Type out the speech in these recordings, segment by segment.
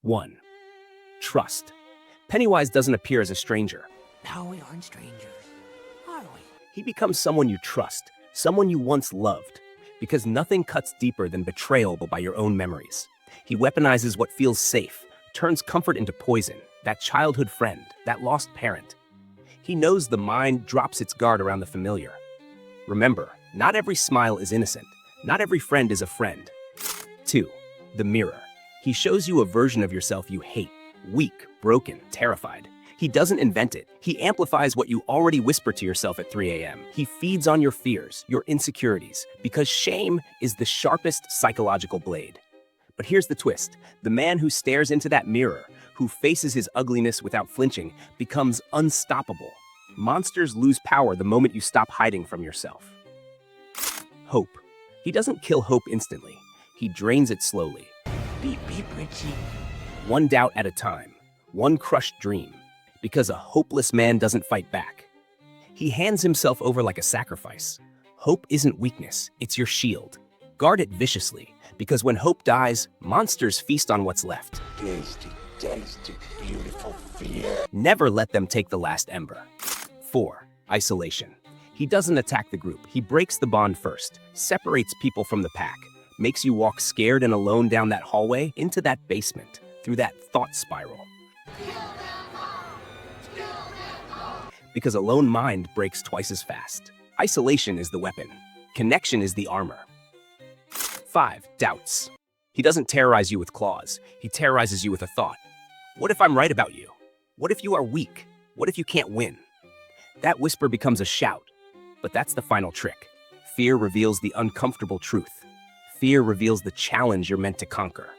1. Trust. Pennywise doesn't appear as a stranger. No, we aren't strangers, are we? He becomes someone you trust, someone you once loved, because nothing cuts deeper than betrayal by your own memories. He weaponizes what feels safe, turns comfort into poison, that childhood friend, that lost parent. He knows the mind drops its guard around the familiar. Remember, not every smile is innocent. Not every friend is a friend. 2. The mirror. He shows you a version of yourself you hate, weak, broken, terrified. He doesn't invent it. He amplifies what you already whisper to yourself at 3 a.m. He feeds on your fears, your insecurities, because shame is the sharpest psychological blade. But here's the twist. The man who stares into that mirror, who faces his ugliness without flinching, becomes unstoppable. Monsters lose power the moment you stop hiding from yourself. Hope. He doesn't kill hope instantly. He drains it slowly. Beep, beep, Richie. One doubt at a time, one crushed dream. Because a hopeless man doesn't fight back. He hands himself over like a sacrifice. Hope isn't weakness, it's your shield. Guard it viciously, because when hope dies, monsters feast on what's left. Tasty, tasty, beautiful fear. Never let them take the last ember. 4. Isolation. He doesn't attack the group. He breaks the bond first, separates people from the pack, makes you walk scared and alone down that hallway, into that basement, through that thought spiral. Because a lone mind breaks twice as fast. Isolation is the weapon. Connection is the armor. 5. Doubts. He doesn't terrorize you with claws. He terrorizes you with a thought. What if I'm right about you? What if you are weak? What if you can't win? That whisper becomes a shout. But that's the final trick. Fear reveals the uncomfortable truth. Fear reveals the challenge you're meant to conquer.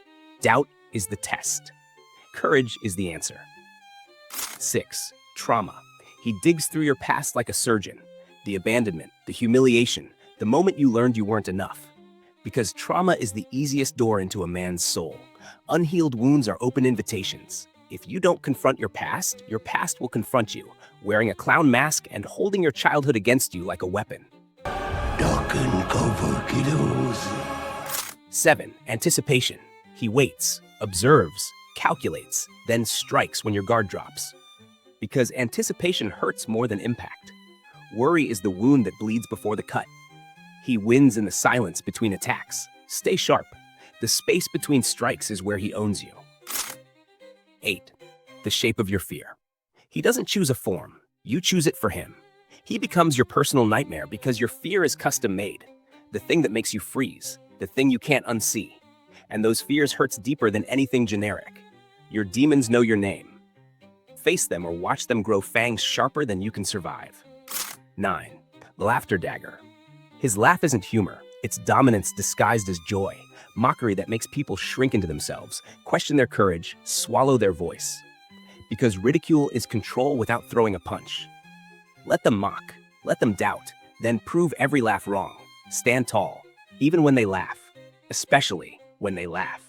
Doubt is the test. Courage is the answer. 6. Trauma. He digs through your past like a surgeon. The abandonment, the humiliation, the moment you learned you weren't enough. Because trauma is the easiest door into a man's soul. Unhealed wounds are open invitations. If you don't confront your past will confront you, wearing a clown mask and holding your childhood against you like a weapon. Duck and cover, kiddos. 7. Anticipation. He waits, observes, calculates, then strikes when your guard drops. Because anticipation hurts more than impact. Worry is the wound that bleeds before the cut. He wins in the silence between attacks. Stay sharp. The space between strikes is where he owns you. 8. The shape of your fear. He doesn't choose a form. You choose it for him. He becomes your personal nightmare because your fear is custom-made. The thing that makes you freeze. The thing you can't unsee. And those fears hurts deeper than anything generic. Your demons know your name. Face them or watch them grow fangs sharper than you can survive. 9. Laughter dagger. His laugh isn't humor. It's dominance disguised as joy. Mockery that makes people shrink into themselves, question their courage, swallow their voice. Because ridicule is control without throwing a punch. Let them mock. Let them doubt. Then prove every laugh wrong. Stand tall, even when they laugh. Especially when they laugh.